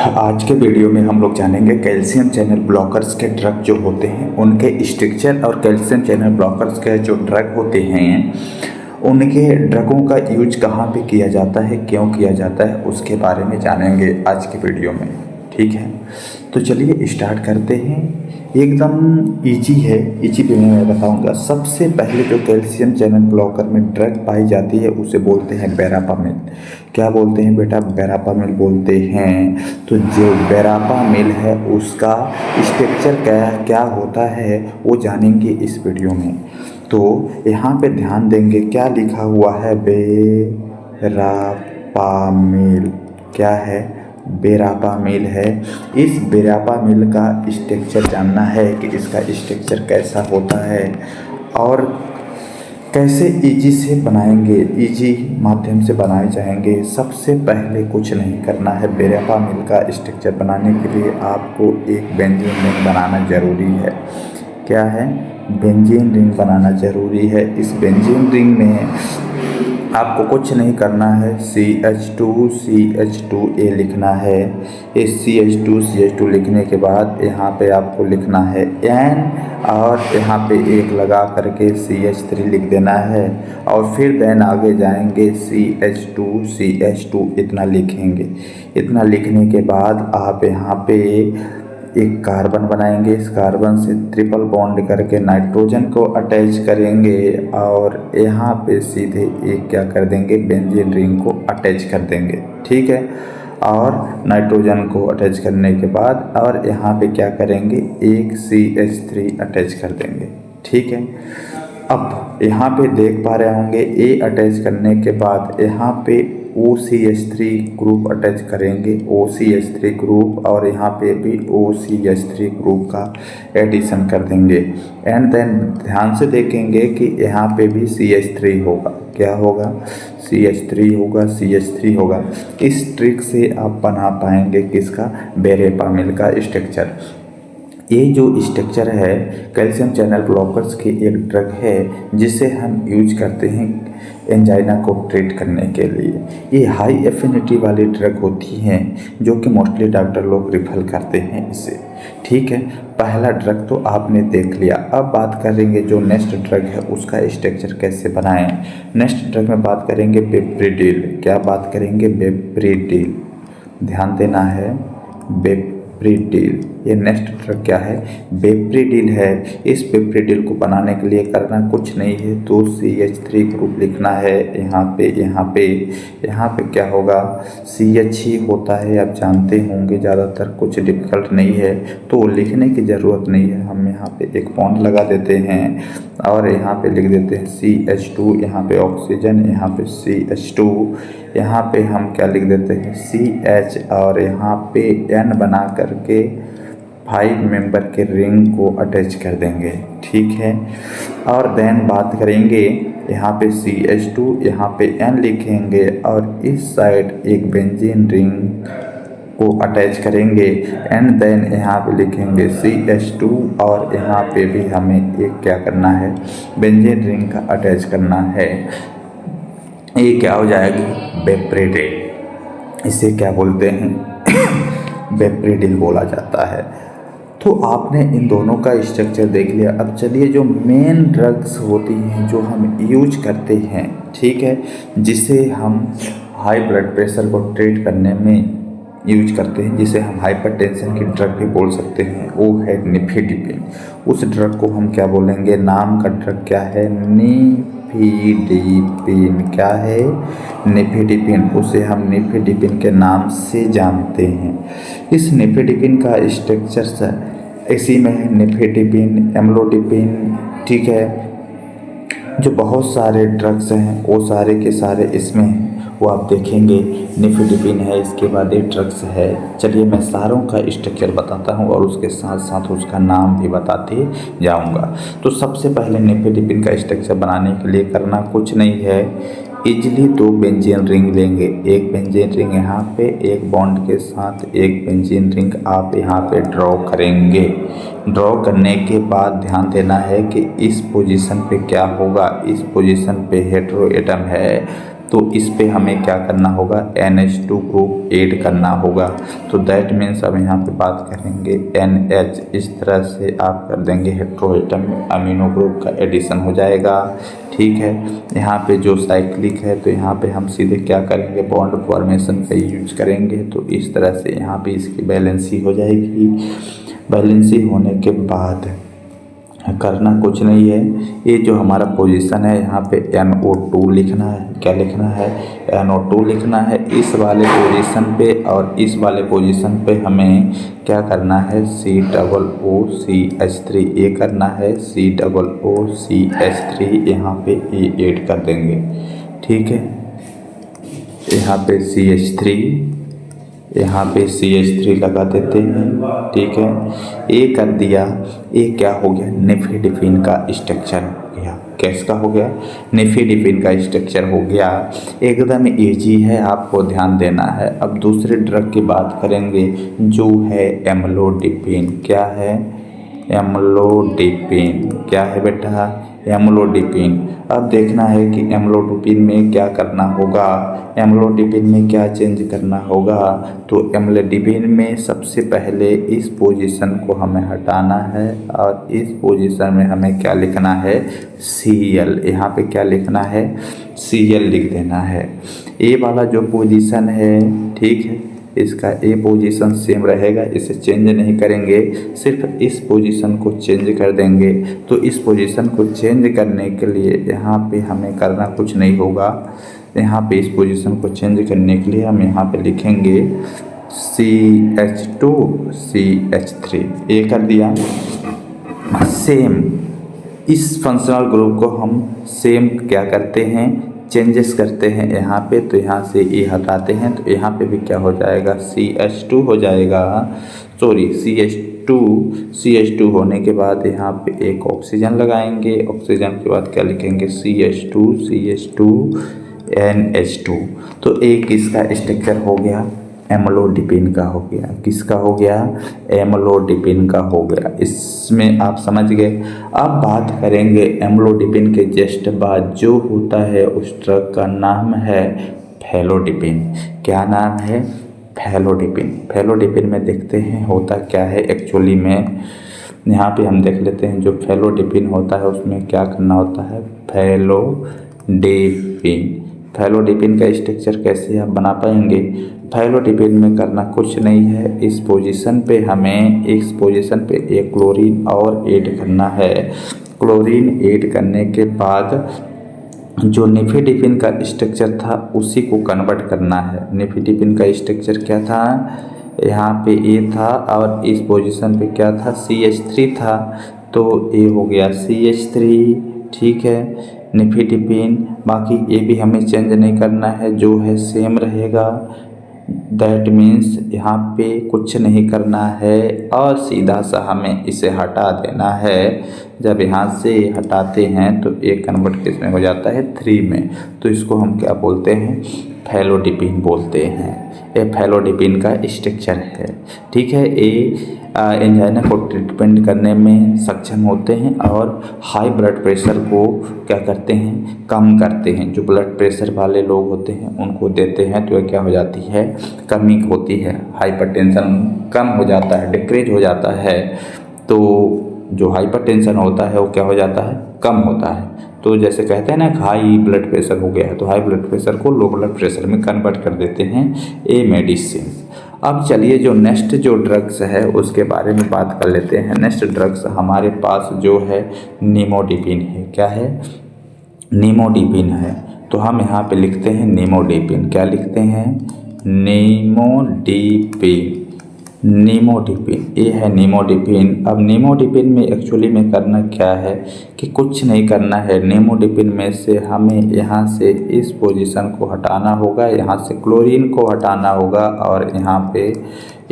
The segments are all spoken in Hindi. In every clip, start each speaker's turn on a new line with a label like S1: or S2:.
S1: आज के वीडियो में हम लोग जानेंगे कैल्शियम चैनल ब्लॉकर्स के ड्रग जो होते हैं उनके स्ट्रक्चर और कैल्शियम चैनल ब्लॉकर्स के जो ड्रग होते हैं उनके ड्रगों का यूज कहाँ पे किया जाता है, क्यों किया जाता है, उसके बारे में जानेंगे आज के वीडियो में। ठीक है, तो चलिए स्टार्ट करते हैं। एकदम इजी है, इजी वे में मैं बताऊंगा। सबसे पहले जो कैल्शियम चैनल ब्लॉकर में ड्रग पाई जाती है उसे बोलते हैं वेरापामिल। क्या बोलते हैं बेटा? वेरापामिल बोलते हैं। तो जो वेरापामिल है उसका स्ट्रक्चर क्या होता है वो जानेंगे इस वीडियो में। तो यहाँ पे ध्यान देंगे क्या लिखा हुआ है, वेरापामिल। क्या है? वेरापामिल है। इस वेरापामिल का स्ट्रक्चर जानना है कि इसका स्ट्रक्चर कैसा होता है और कैसे इजी से बनाएंगे, इजी माध्यम से बनाए जाएंगे। सबसे पहले कुछ नहीं करना है। वेरापामिल का स्ट्रक्चर बनाने के लिए आपको एक बेंजीन रिंग बनाना ज़रूरी है। क्या है? बेंजीन रिंग बनाना ज़रूरी है। इस बेंजीन रिंग में आपको कुछ नहीं करना है, CH2CH2A लिखना है। इस CH2CH2 लिखने के बाद यहाँ पे आपको लिखना है N और यहाँ पे एक लगा करके CH3 लिख देना है और फिर देन आगे जाएंगे CH2CH2 इतना लिखेंगे। इतना लिखने के बाद आप यहाँ पे एक कार्बन बनाएंगे। इस कार्बन से ट्रिपल बॉन्ड करके नाइट्रोजन को अटैच करेंगे और यहाँ पे सीधे एक क्या कर देंगे, बेंजीन रिंग को अटैच कर देंगे। ठीक है, और नाइट्रोजन को अटैच करने के बाद और यहाँ पे क्या करेंगे, एक CH3 अटैच कर देंगे। ठीक है, अब यहाँ पे देख पा रहे होंगे A अटैच करने के बाद यहाँ पे OCH3 ग्रुप अटैच करेंगे, OCH3 ग्रुप, और यहाँ पे भी OCH3 ग्रुप का एडिशन कर देंगे। एंड देन ध्यान से देखेंगे कि यहाँ पे भी CH3 होगा। क्या होगा? CH3 होगा, CH3 होगा। इस ट्रिक से आप बना पाएंगे किसका? वेरापामिल का स्ट्रक्चर। ये जो स्ट्रक्चर है कैल्शियम चैनल ब्लॉकर्स की एक ड्रग है जिसे हम यूज करते हैं एंजाइना को ट्रीट करने के लिए। ये हाई एफिनिटी वाली ड्रग होती हैं जो कि मोस्टली डॉक्टर लोग रिफर करते हैं इसे। ठीक है, पहला ड्रग तो आपने देख लिया। अब बात करेंगे जो नेक्स्ट ड्रग है उसका स्ट्रक्चर कैसे बनाएं। नेक्स्ट ड्रग में बात करेंगे बेप्रिडिल। क्या बात करेंगे? बेप्रिडिल। ध्यान देना है, बेप्रिडिल। ये नेक्स्ट ड्रग क्या है? बेप्रिडिल है। इस बेप्रिडिल को बनाने के लिए करना कुछ नहीं है, तो CH3 ग्रुप लिखना है। यहाँ पे क्या होगा? CH ही होता है, आप जानते होंगे, ज़्यादातर कुछ डिफिकल्ट नहीं है तो लिखने की ज़रूरत नहीं है। हम यहाँ पे एक बॉन्ड लगा देते हैं और यहाँ पे लिख देते हैं CH2, यहाँ पे ऑक्सीजन, यहाँ पे CH2, यहाँ पे हम क्या लिख देते हैं CH, और यहाँ पे N बना करके 5 मेंबर के रिंग को अटैच कर देंगे। ठीक है, और देन बात करेंगे यहाँ पे CH2, यहाँ पे N लिखेंगे और इस साइड एक बेंजीन रिंग को अटैच करेंगे। एंड देन यहाँ पे लिखेंगे CH2 और यहाँ पे भी हमें एक क्या करना है, बेंजीन रिंग का अटैच करना है। ये क्या हो जाएगी? बेप्रिडिल। इसे क्या बोलते हैं? बेप्रिडिल बोला जाता है। तो आपने इन दोनों का स्ट्रक्चर देख लिया। अब चलिए जो मेन ड्रग्स होती हैं जो हम यूज करते हैं, ठीक है, जिसे हम हाई ब्लड प्रेशर को ट्रीट करने में यूज करते हैं, जिसे हम हाइपरटेंशन की ड्रग भी बोल सकते हैं, वो है निफेडिपिन। उस ड्रग को हम क्या बोलेंगे? नाम का ड्रग क्या है? निफेडिपिन। क्या है? निफेडिपिन। उसे हम निफेडिपिन के नाम से जानते हैं। इस निफेडिपिन का स्ट्रक्चर इसी में है, निफेडिपिन, एम्लोडिपिन। ठीक है, जो बहुत सारे ड्रग्स हैं वो सारे के सारे इसमें हैं, वो आप देखेंगे। निफेडिपिन है, इसके बाद ये ड्रग्स है। चलिए मैं सारों का स्ट्रक्चर बताता हूँ और उसके साथ साथ उसका नाम भी बताते जाऊँगा। तो सबसे पहले निफेडिपिन का स्ट्रक्चर बनाने के लिए करना कुछ नहीं है, इजली 2 बेंजीन रिंग लेंगे। एक बेंजीन रिंग यहाँ पे, एक बॉन्ड के साथ एक बेंजीन रिंग आप यहाँ पे ड्रॉ करेंगे। ड्रॉ करने के बाद ध्यान देना है कि इस पोजीशन पे क्या होगा। इस पोजीशन पे हेटेरो एटम है तो इस पे हमें क्या करना होगा, NH2 ग्रुप ऐड करना होगा। तो दैट मीन्स अब यहाँ पे बात करेंगे NH, इस तरह से आप कर देंगे हेट्रोएटम अमीनो ग्रुप का एडिशन हो जाएगा। ठीक है, यहाँ पे जो साइक्लिक है तो यहाँ पे हम सीधे क्या करेंगे, बॉन्ड फॉर्मेशन का यूज करेंगे। तो इस तरह से यहाँ पे इसकी बैलेंसी हो जाएगी। बैलेंसी होने के बाद करना कुछ नहीं है, ये जो हमारा पोजीशन है यहाँ पे NO2 लिखना है। क्या लिखना है, NO2 लिखना है इस वाले पोजीशन पे, और इस वाले पोजीशन पे हमें क्या करना है, COOCH3 ये करना है, COOCH3 यहाँ पे ये ऐड कर देंगे। ठीक है, यहाँ पे CH3, यहाँ पे CH3 लगा देते हैं। ठीक है, ये कर दिया। ये क्या हो गया, निफेडिफिन का स्ट्रक्चर हो गया। किसका हो गया, निफेडिफिन का स्ट्रक्चर हो गया। एकदम इजी है, आपको ध्यान देना है। अब दूसरे ड्रग की बात करेंगे जो है एम्लोडिपिन। क्या है, एम्लोडिपिन। क्या है बेटा, एम्लोडिपिन। अब देखना है कि एम्लोडिपिन में क्या करना होगा, एम्लोडिपिन में क्या चेंज करना होगा। तो एम्लोडिपिन में सबसे पहले इस पोजीशन को हमें हटाना है, और इस पोजीशन में हमें क्या लिखना है, Cl। यहाँ पे क्या लिखना है, Cl लिख देना है। ये वाला जो पोजीशन है, ठीक है, इसका ए पोजीशन सेम रहेगा, इसे चेंज नहीं करेंगे, सिर्फ इस पोजीशन को चेंज कर देंगे। तो इस पोजीशन को चेंज करने के लिए यहाँ पे हमें करना कुछ नहीं होगा। यहाँ पे इस पोजीशन को चेंज करने के लिए हम यहाँ पे लिखेंगे CH2 CH3, ये कर दिया। सेम इस फंक्शनल ग्रुप को हम सेम क्या करते हैं, चेंजेस करते हैं यहाँ पे। तो यहाँ से ए हटाते हैं, तो यहाँ पे भी क्या हो जाएगा, CH2 हो जाएगा। सॉरी, CH2 होने के बाद यहाँ पे एक ऑक्सीजन लगाएंगे। ऑक्सीजन के बाद क्या लिखेंगे, CH2 NH2। तो एक इसका स्ट्रक्चर हो गया, एम्लोडिपिन का हो गया। किसका हो गया, एम्लोडिपिन का हो गया। इसमें आप समझ गए। अब बात करेंगे एम्लोडिपिन के जस्ट बाद जो होता है उस ड्रग का नाम है फेलोडिपिन। क्या नाम है, फेलोडिपिन। फेलोडिपिन में देखते हैं होता क्या है एक्चुअली में। यहाँ पे हम देख लेते हैं जो फेलोडिपिन होता है उसमें क्या करना होता है, फेलोडिपिन का स्ट्रक्चर कैसे आप बना पाएंगे। फेलोडिपिन में करना कुछ नहीं है, इस पोजीशन पे हमें इस पोजीशन पे एक क्लोरीन और ऐड करना है। क्लोरीन ऐड करने के बाद जो निफेडिपिन का स्ट्रक्चर था उसी को कन्वर्ट करना है। निफेडिपिन का स्ट्रक्चर क्या था, यहाँ पे ए था, और इस पोजीशन पे क्या था, CH3 था। तो ए हो गया CH3। ठीक है, निफेडिपिन, बाकी ये भी हमें चेंज नहीं करना है, जो है सेम रहेगा। दैट मीन्स यहाँ पे कुछ नहीं करना है, और सीधा सा हमें इसे हटा देना है। जब यहाँ से हटाते हैं तो एक कन्वर्ट किस में हो जाता है, 3 में। तो इसको हम क्या बोलते हैं, फेलोडिपिन बोलते हैं। ये फेलोडिपिन का स्ट्रक्चर है। ठीक है, ये एंजाइना को ट्रीटमेंट करने में सक्षम होते हैं, और हाई ब्लड प्रेशर को क्या करते हैं, कम करते हैं। जो ब्लड प्रेशर वाले लोग होते हैं उनको देते हैं तो क्या हो जाती है, कमी होती है, हाइपरटेंशन कम हो जाता है, डिक्रीज हो जाता है। तो जो हाइपरटेंशन होता है वो क्या हो जाता है, कम होता है। तो जैसे कहते हैं ना हाई ब्लड प्रेशर हो गया है, तो हाई ब्लड प्रेशर को लो ब्लड प्रेशर में कन्वर्ट कर देते हैं ये मेडिसिन। अब चलिए जो नेक्स्ट जो ड्रग्स है उसके बारे में बात कर लेते हैं। नेक्स्ट ड्रग्स हमारे पास जो है निमोडिपिन है। क्या है, निमोडिपिन है। तो हम यहाँ पे लिखते हैं निमोडिपिन। क्या लिखते हैं, निमोडिपिन, ये है निमोडिपिन। अब निमोडिपिन में एक्चुअली में करना क्या है कि कुछ नहीं करना है। निमोडिपिन में से हमें यहाँ से इस पोजीशन को हटाना होगा, यहाँ से क्लोरीन को हटाना होगा, और यहाँ पे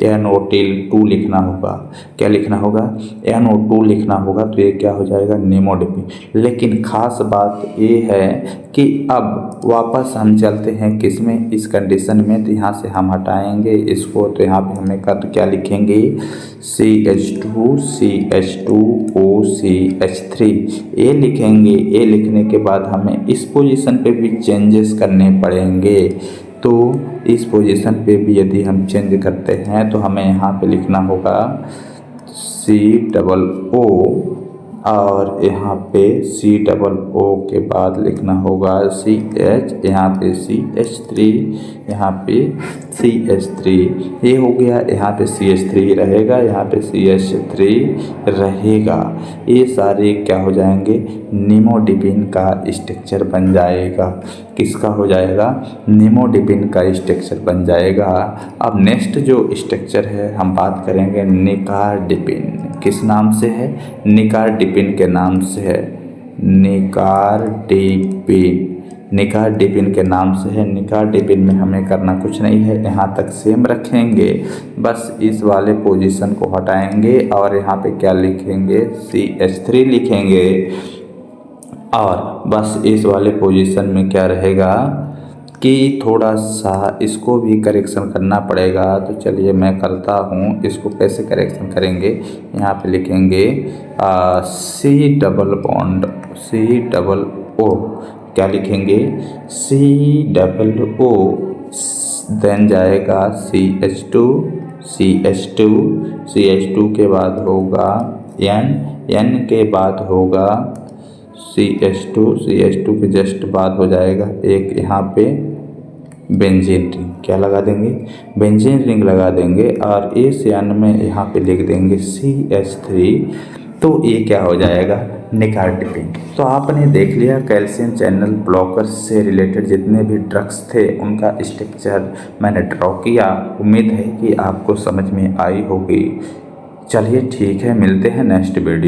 S1: NO2 लिखना होगा। क्या लिखना होगा, NO2 लिखना होगा। तो ये क्या हो जाएगा, निमोडिपिन। लेकिन ख़ास बात ये है कि अब वापस हम चलते हैं किसमें, इस कंडीशन में। तो यहाँ से हम हटाएंगे इसको, तो यहाँ पे हमें कर क्या लिखेंगे, CH2 CH2 OCH3। ए लिखेंगे। ए लिखने के बाद हमें इस पोजीशन पे भी चेंजेस करने पड़ेंगे। तो इस पोजीशन पे भी यदि हम चेंज करते हैं तो हमें यहाँ पे लिखना होगा COO और यहाँ पे COO के बाद लिखना होगा CH, यहाँ पे CH3, यहाँ पे CH3, ये हो गया। यहाँ पे CH3 रहेगा, यहाँ पे CH3 रहेगा। ये सारे क्या हो जाएंगे, निमोडिपिन का स्ट्रक्चर बन जाएगा। किसका हो जाएगा, निमोडिपिन का स्ट्रक्चर बन जाएगा। अब नेक्स्ट जो स्ट्रक्चर है हम बात करेंगे निकार्डिपिन। किस नाम से है, निकार्डिपिन के नाम से है। निकार्डिपिन के नाम से है। निकार्डिपिन में हमें करना कुछ नहीं है, यहाँ तक सेम रखेंगे। बस इस वाले पोजीशन को हटाएंगे और यहाँ पे क्या लिखेंगे, CH3 लिखेंगे। और बस इस वाले पोजीशन में क्या रहेगा कि थोड़ा सा इसको भी करेक्शन करना पड़ेगा। तो चलिए मैं करता हूँ। इसको कैसे करेक्शन करेंगे, यहाँ पे लिखेंगे COO, क्या लिखेंगे COO, देन जाएगा CH2 के बाद होगा N के बाद होगा CH2 के जस्ट बाद हो जाएगा एक यहाँ पे बेंजीन रिंग। क्या लगा देंगे, बेंजीन रिंग लगा देंगे। और इस N में यहाँ पे लिख देंगे CH3। तो ये क्या हो जाएगा, निकार्डिपिन। तो आपने देख लिया कैल्शियम चैनल ब्लॉकर से रिलेटेड जितने भी ड्रग्स थे उनका स्ट्रक्चर मैंने ड्रॉ किया। उम्मीद है कि आपको समझ में आई होगी। चलिए ठीक है, मिलते हैं नेक्स्ट वीडियो।